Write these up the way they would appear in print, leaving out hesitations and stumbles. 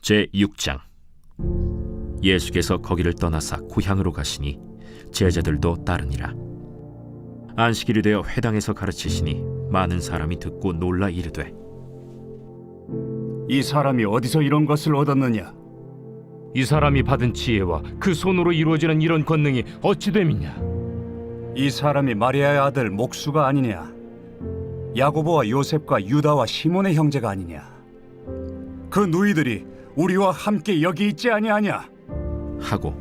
제6장. 예수께서 거기를 떠나사 고향으로 가시니 제자들도 따르니라. 안식일이 되어 회당에서 가르치시니 많은 사람이 듣고 놀라 이르되, 이 사람이 어디서 이런 것을 얻었느냐? 이 사람이 받은 지혜와 그 손으로 이루어지는 이런 권능이 어찌 됨이냐? 이 사람이 마리아의 아들 목수가 아니냐? 야고보와 요셉과 유다와 시몬의 형제가 아니냐? 그 누이들이 우리와 함께 여기 있지 아니하냐? 하고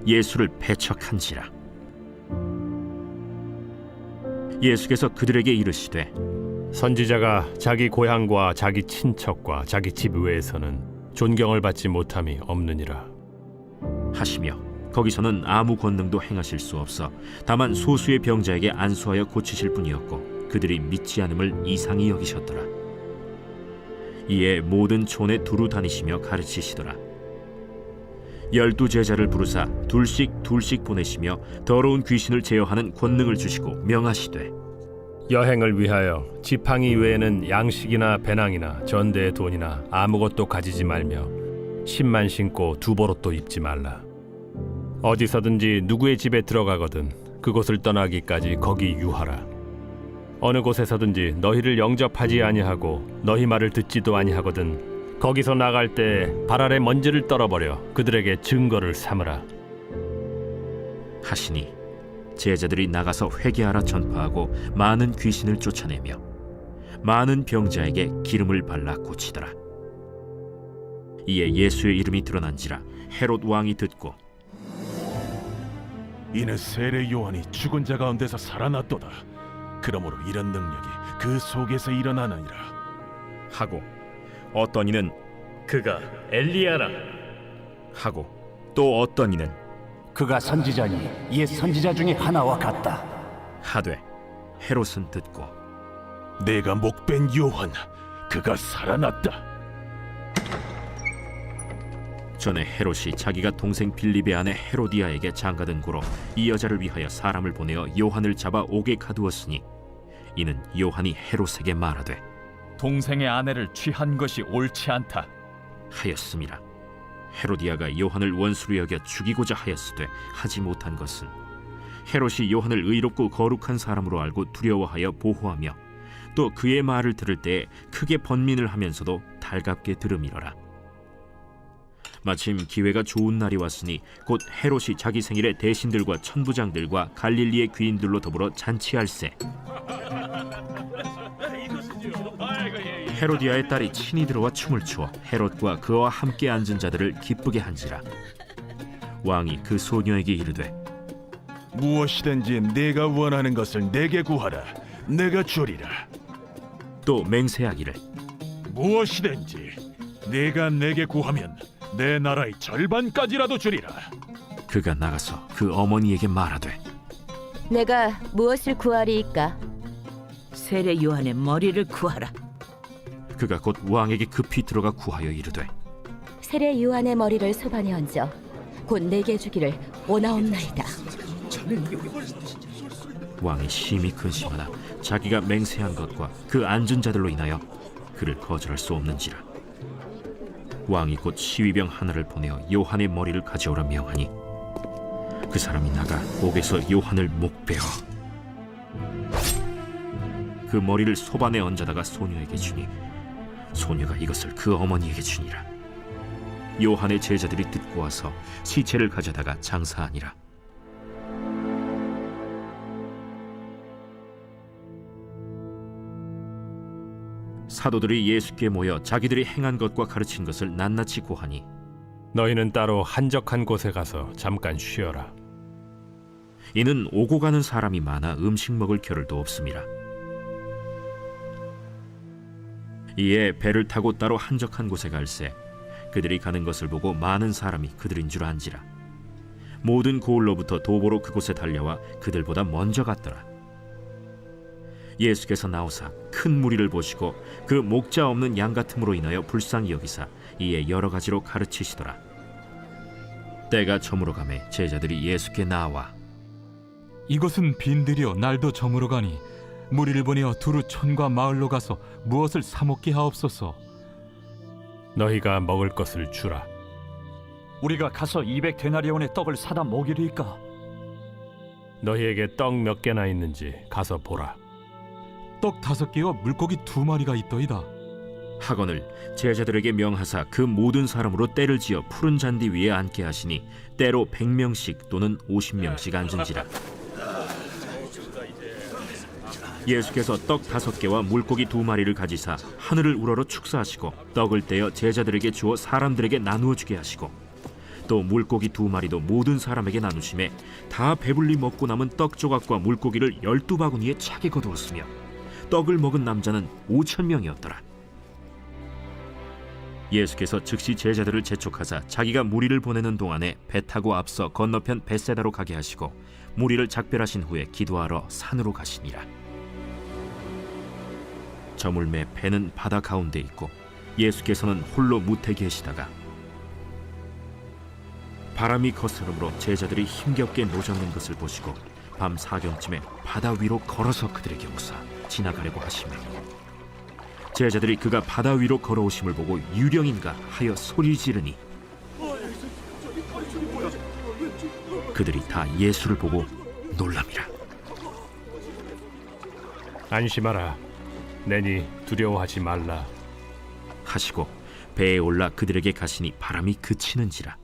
예수를 배척한지라. 예수께서 그들에게 이르시되, 선지자가 자기 고향과 자기 친척과 자기 집 외에서는 존경을 받지 못함이 없느니라 하시며 거기서는 아무 권능도 행하실 수 없어 다만 소수의 병자에게 안수하여 고치실 뿐이었고 그들이 믿지 않음을 이상히 여기셨더라. 이에 모든 촌에 두루 다니시며 가르치시더라. 12 제자를 부르사 둘씩 보내시며 더러운 귀신을 제어하는 권능을 주시고 명하시되, 여행을 위하여 지팡이 외에는 양식이나 배낭이나 전대의 돈이나 아무것도 가지지 말며 신만 신고 두보롯도 입지 말라. 어디서든지 누구의 집에 들어가거든 그곳을 떠나기까지 거기 유하라. 어느 곳에서든지 너희를 영접하지 아니하고 너희 말을 듣지도 아니하거든 거기서 나갈 때 발 아래 먼지를 떨어버려 그들에게 증거를 삼으라 하시니 제자들이 나가서 회개하라 전파하고 많은 귀신을 쫓아내며 많은 병자에게 기름을 발라 고치더라. 이에 예수의 이름이 드러난지라 헤롯 왕이 듣고, 이는 세례 요한이 죽은 자 가운데서 살아났도다. 그러므로 이런 능력이 그 속에서 일어나느니라 하고 어떤 이는 그가 엘리야라 하고 또 어떤 이는 그가 선지자니 옛 선지자 중에 하나와 같다. 하되, 헤롯은 듣고 내가 목벤 요한 그가 살아났다. 전에 헤롯이 자기가 동생 빌립의 아내 헤로디아에게 장가든 고로 이 여자를 위하여 사람을 보내어 요한을 잡아 옥에 가두었으니 이는 요한이 헤롯에게 말하되 동생의 아내를 취한 것이 옳지 않다 하였음이라. 헤로디아가 요한을 원수로 여겨 죽이고자 하였으되 하지 못한 것은 헤롯이 요한을 의롭고 거룩한 사람으로 알고 두려워하여 보호하며 또 그의 말을 들을 때에 크게 번민을 하면서도 달갑게 들음이러라. 마침 기회가 좋은 날이 왔으니 곧 헤롯이 자기 생일에 대신들과 천부장들과 갈릴리의 귀인들로 더불어 잔치할세. 헤로디아의 딸이 친히 들어와 춤을 추어 헤롯과 그와 함께 앉은 자들을 기쁘게 한지라. 왕이 그 소녀에게 이르되, 무엇이든지 내가 원하는 것을 내게 구하라. 내가 주리라. 또 맹세하기를, 무엇이든지 내가 내게 구하면 내 나라의 절반까지라도 주리라. 그가 나가서 그 어머니에게 말하되, 내가 무엇을 구하리이까? 세례 요한의 머리를 구하라. 그가 곧 왕에게 급히 들어가 구하여 이르되, 세례 요한의 머리를 소반에 얹어 곧 내게 주기를 원하옵나이다. 왕이 심히 근심하나 자기가 맹세한 것과 그 앉은 자들로 인하여 그를 거절할 수 없는지라. 왕이 곧 시위병 하나를 보내어 요한의 머리를 가져오라 명하니 그 사람이 나가 옥에서 요한을 목베어 그 머리를 소반에 얹어다가 소녀에게 주니 소녀가 이것을 그 어머니에게 주니라. 요한의 제자들이 듣고 와서 시체를 가져다가 장사하니라. 사도들이 예수께 모여 자기들이 행한 것과 가르친 것을 낱낱이 고하니 너희는 따로 한적한 곳에 가서 잠깐 쉬어라. 이는 오고 가는 사람이 많아 음식 먹을 겨를도 없음이라. 이에 배를 타고 따로 한적한 곳에 갈새 그들이 가는 것을 보고 많은 사람이 그들인 줄 안지라. 모든 고을로부터 도보로 그곳에 달려와 그들보다 먼저 갔더라. 예수께서 나오사 큰 무리를 보시고 그 목자 없는 양 같음으로 인하여 불쌍히 여기사 이에 여러 가지로 가르치시더라. 때가 저물어 가매 제자들이 예수께 나와 이것은 빈들이요 날도 저물어 가니 무리를 보내어 두루 촌과 마을로 가서 무엇을 사 먹게 하옵소서. 너희가 먹을 것을 주라. 우리가 가서 200데나리온의 떡을 사다 먹이리까? 너희에게 떡 몇 개나 있는지 가서 보라. 떡 5개와 물고기 2마리가 있더이다. 하거늘 제자들에게 명하사 그 모든 사람으로 때를 지어 푸른 잔디 위에 앉게 하시니 때로 100명씩 또는 50명씩 앉은지라. 예수께서 떡 5개와 물고기 2마리를 가지사 하늘을 우러러 축사하시고 떡을 떼어 제자들에게 주어 사람들에게 나누어 주게 하시고 또 물고기 2마리도 모든 사람에게 나누심에 다 배불리 먹고 남은 떡 조각과 물고기를 12바구니에 차게 거두었으며 떡을 먹은 남자는 5,000명이었더라. 예수께서 즉시 제자들을 재촉하사 자기가 무리를 보내는 동안에 배 타고 앞서 건너편 벳세다로 가게 하시고 무리를 작별하신 후에 기도하러 산으로 가시니라. 저물매 배는 바다 가운데 있고 예수께서는 홀로 무태 계시다가 바람이 거스름으로 제자들이 힘겹게 노젓는 것을 보시고 밤 사경쯤에 바다 위로 걸어서 그들에게 오사 지나가려고 하시며 제자들이 그가 바다 위로 걸어오심을 보고 유령인가 하여 소리 지르니 그들이 다 예수를 보고 놀랍니다. 안심하라. 내니 두려워하지 말라. 하시고 배에 올라 그들에게 가시니 바람이 그치는지라.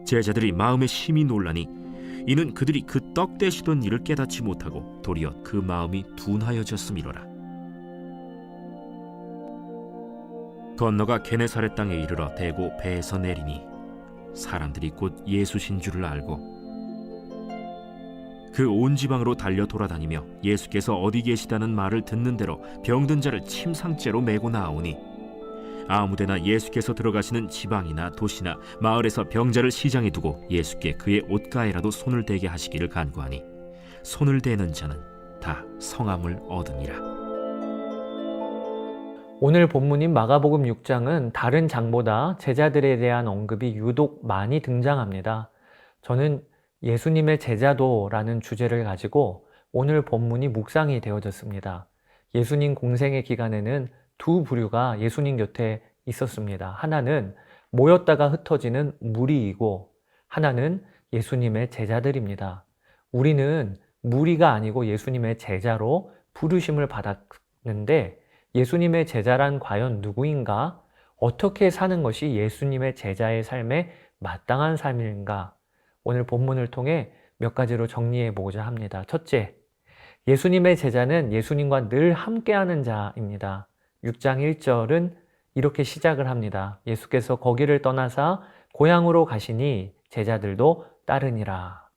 제자들이 마음에 심히 놀라니 이는 그들이 그 떡 떼시던 일을 깨닫지 못하고 도리어 그 마음이 둔하여졌음이로라. 건너가 게네사렛 땅에 이르러 대고 배에서 내리니 사람들이 곧 예수신 줄을 알고 그 온 지방으로 달려 돌아다니며 예수께서 어디 계시다는 말을 듣는 대로 병든 자를 침상째로 메고 나오니 아무데나 예수께서 들어가시는 지방이나 도시나 마을에서 병자를 시장에 두고 예수께 그의 옷가에라도 손을 대게 하시기를 간구하니 손을 대는 자는 다 성함을 얻으니라. 오늘 본문인 마가복음 6장은 다른 장보다 제자들에 대한 언급이 유독 많이 등장합니다. 저는 예수님의 제자도라는 주제를 가지고 오늘 본문이 묵상이 되어졌습니다. 예수님 공생의 기간에는 두 부류가 예수님 곁에 있었습니다. 하나는 모였다가 흩어지는 무리이고 하나는 예수님의 제자들입니다. 우리는 무리가 아니고 예수님의 제자로 부르심을 받았는데 예수님의 제자란 과연 누구인가? 어떻게 사는 것이 예수님의 제자의 삶에 마땅한 삶인가? 오늘 본문을 통해 몇 가지로 정리해 보고자 합니다. 첫째, 예수님의 제자는 예수님과 늘 함께하는 자입니다. 6장 1절은 이렇게 시작을 합니다. 예수께서 거기를 떠나사 고향으로 가시니 제자들도 따르니라.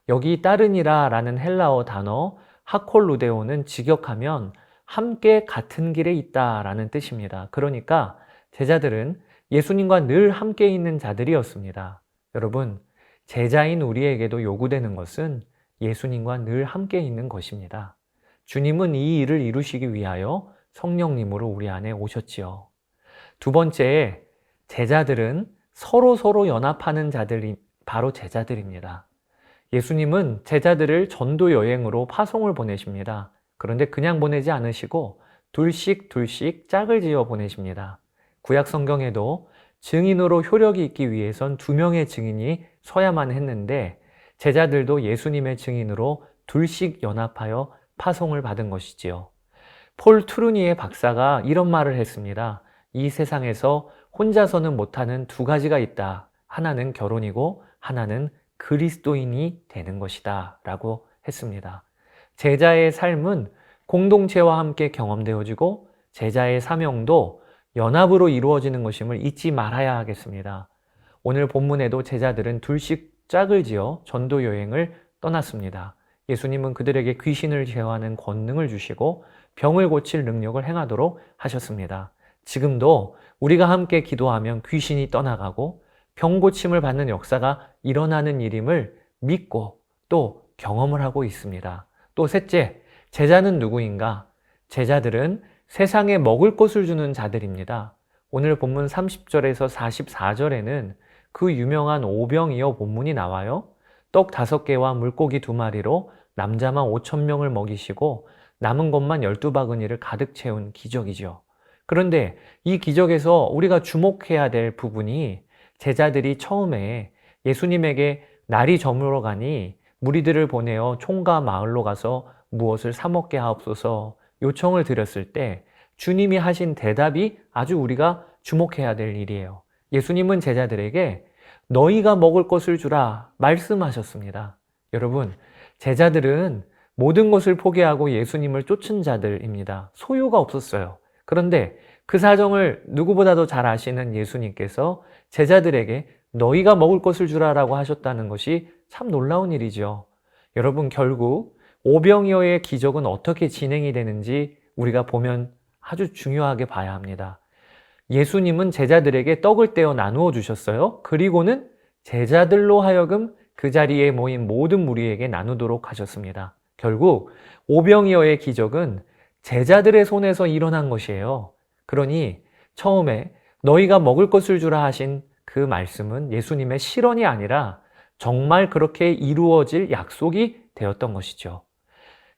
여기 따르니라 라는 헬라어 단어 하콜루데오는 직역하면 함께 같은 길에 있다라는 뜻입니다. 그러니까 제자들은 예수님과 늘 함께 있는 자들이었습니다. 여러분, 제자인 우리에게도 요구되는 것은 예수님과 늘 함께 있는 것입니다. 주님은 이 일을 이루시기 위하여 성령님으로 우리 안에 오셨지요. 두 번째, 제자들은 서로 연합하는 자들이 바로 제자들입니다. 예수님은 제자들을 전도 여행으로 파송을 보내십니다. 그런데 그냥 보내지 않으시고 둘씩 짝을 지어 보내십니다. 구약 성경에도 증인으로 효력이 있기 위해선 2명의 증인이 서야만 했는데 제자들도 예수님의 증인으로 둘씩 연합하여 파송을 받은 것이지요. 폴 트루니의 박사가 이런 말을 했습니다. 이 세상에서 혼자서는 못하는 2가지가 있다. 하나는 결혼이고 하나는 그리스도인이 되는 것이다 라고 했습니다. 제자의 삶은 공동체와 함께 경험되어지고 제자의 사명도 연합으로 이루어지는 것임을 잊지 말아야 하겠습니다. 오늘 본문에도 제자들은 둘씩 짝을 지어 전도 여행을 떠났습니다. 예수님은 그들에게 귀신을 제어하는 권능을 주시고 병을 고칠 능력을 행하도록 하셨습니다. 지금도 우리가 함께 기도하면 귀신이 떠나가고 병 고침을 받는 역사가 일어나는 일임을 믿고 또 경험을 하고 있습니다. 또 셋째, 제자는 누구인가? 제자들은 세상에 먹을 것을 주는 자들입니다. 오늘 본문 30절에서 44절에는 그 유명한 오병이어 본문이 나와요. 떡 5개와 물고기 2마리로 남자만 5,000명을 먹이시고 남은 것만 12바구니를 가득 채운 기적이죠. 그런데 이 기적에서 우리가 주목해야 될 부분이 제자들이 처음에 예수님에게 날이 저물어 가니 무리들을 보내어 총과 마을로 가서 무엇을 사 먹게 하옵소서 요청을 드렸을 때 주님이 하신 대답이 아주 우리가 주목해야 될 일이에요. 예수님은 제자들에게 너희가 먹을 것을 주라 말씀하셨습니다. 여러분, 제자들은 모든 것을 포기하고 예수님을 쫓은 자들입니다. 소유가 없었어요. 그런데 그 사정을 누구보다도 잘 아시는 예수님께서 제자들에게 너희가 먹을 것을 주라라고 하셨다는 것이 참 놀라운 일이죠. 여러분, 결국 오병이어의 기적은 어떻게 진행이 되는지 우리가 보면 아주 중요하게 봐야 합니다. 예수님은 제자들에게 떡을 떼어 나누어 주셨어요. 그리고는 제자들로 하여금 그 자리에 모인 모든 무리에게 나누도록 하셨습니다. 결국 오병이어의 기적은 제자들의 손에서 일어난 것이에요. 그러니 처음에 너희가 먹을 것을 주라 하신 그 말씀은 예수님의 실언이 아니라 정말 그렇게 이루어질 약속이 되었던 것이죠.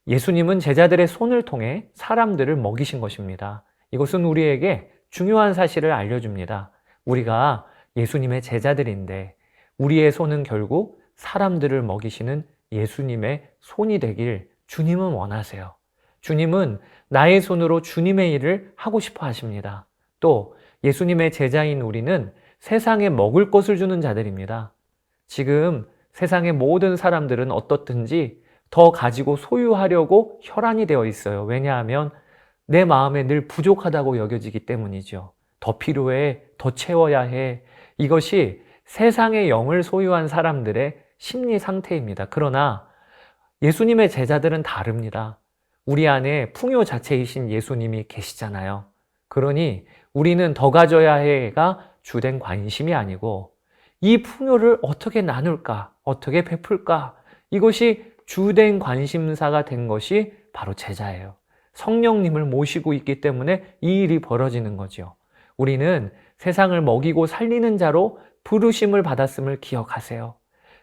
예수님은 제자들의 손을 통해 사람들을 먹이신 것입니다. 이것은 우리에게 중요한 사실을 알려줍니다. 우리가 예수님의 제자들인데 우리의 손은 결국 사람들을 먹이시는 예수님의 손이 되길 주님은 원하세요. 주님은 나의 손으로 주님의 일을 하고 싶어 하십니다. 또 예수님의 제자인 우리는 세상에 먹을 것을 주는 자들입니다. 지금 세상의 모든 사람들은 어떻든지 더 가지고 소유하려고 혈안이 되어 있어요. 왜냐하면 내 마음에 늘 부족하다고 여겨지기 때문이죠. 더 필요해, 더 채워야 해. 이것이 세상의 영을 소유한 사람들의 심리 상태입니다. 그러나 예수님의 제자들은 다릅니다. 우리 안에 풍요 자체이신 예수님이 계시잖아요. 그러니 우리는 더 가져야 해가 주된 관심이 아니고 이 풍요를 어떻게 나눌까, 어떻게 베풀까, 이것이 주된 관심사가 된 것이 바로 제자예요. 성령님을 모시고 있기 때문에 이 일이 벌어지는 거죠. 우리는 세상을 먹이고 살리는 자로 부르심을 받았음을 기억하세요.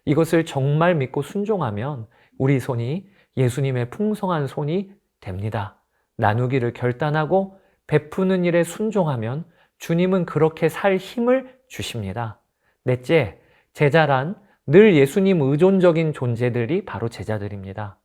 이것을 정말 믿고 순종하면 우리 손이 예수님의 풍성한 손이 됩니다. 나누기를 결단하고 베푸는 일에 순종하면 주님은 그렇게 살 힘을 주십니다. 넷째, 제자란 늘 예수님 의존적인 존재들이 바로 제자들입니다.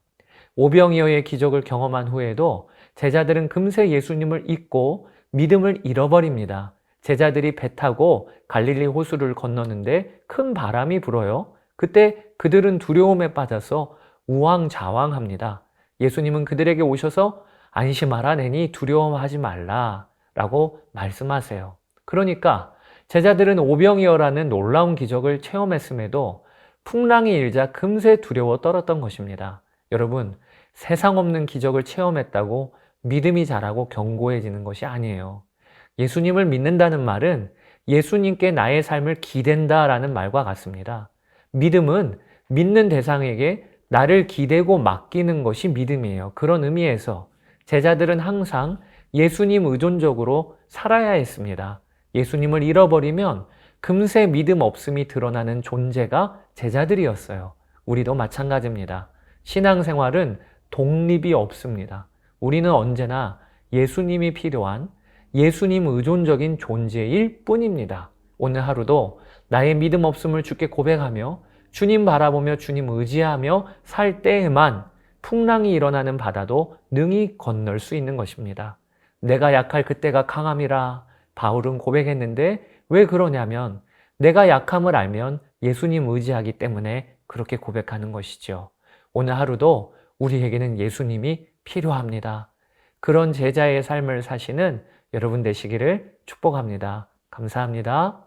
오병이어의 기적을 경험한 후에도 제자들은 금세 예수님을 잊고 믿음을 잃어버립니다. 제자들이 배 타고 갈릴리 호수를 건너는데 큰 바람이 불어요. 그때 그들은 두려움에 빠져서 우왕좌왕합니다. 예수님은 그들에게 오셔서 안심하라 내니 두려워하지 말라 라고 말씀하세요. 그러니까 제자들은 오병이어라는 놀라운 기적을 체험했음에도 풍랑이 일자 금세 두려워 떨었던 것입니다. 여러분, 세상 없는 기적을 체험했다고 믿음이 자라고 견고해지는 것이 아니에요. 예수님을 믿는다는 말은 예수님께 나의 삶을 기댄다라는 말과 같습니다. 믿음은 믿는 대상에게 나를 기대고 맡기는 것이 믿음이에요. 그런 의미에서 제자들은 항상 예수님 의존적으로 살아야 했습니다. 예수님을 잃어버리면 금세 믿음 없음이 드러나는 존재가 제자들이었어요. 우리도 마찬가지입니다. 신앙생활은 독립이 없습니다. 우리는 언제나 예수님이 필요한 예수님 의존적인 존재일 뿐입니다. 오늘 하루도 나의 믿음 없음을 주께 고백하며 주님 바라보며 주님 의지하며 살 때에만 풍랑이 일어나는 바다도 능히 건널 수 있는 것입니다. 내가 약할 그때가 강함이라 바울은 고백했는데 왜 그러냐면 내가 약함을 알면 예수님 의지하기 때문에 그렇게 고백하는 것이죠. 오늘 하루도 우리에게는 예수님이 필요합니다. 그런 제자의 삶을 사시는 여러분 되시기를 축복합니다. 감사합니다.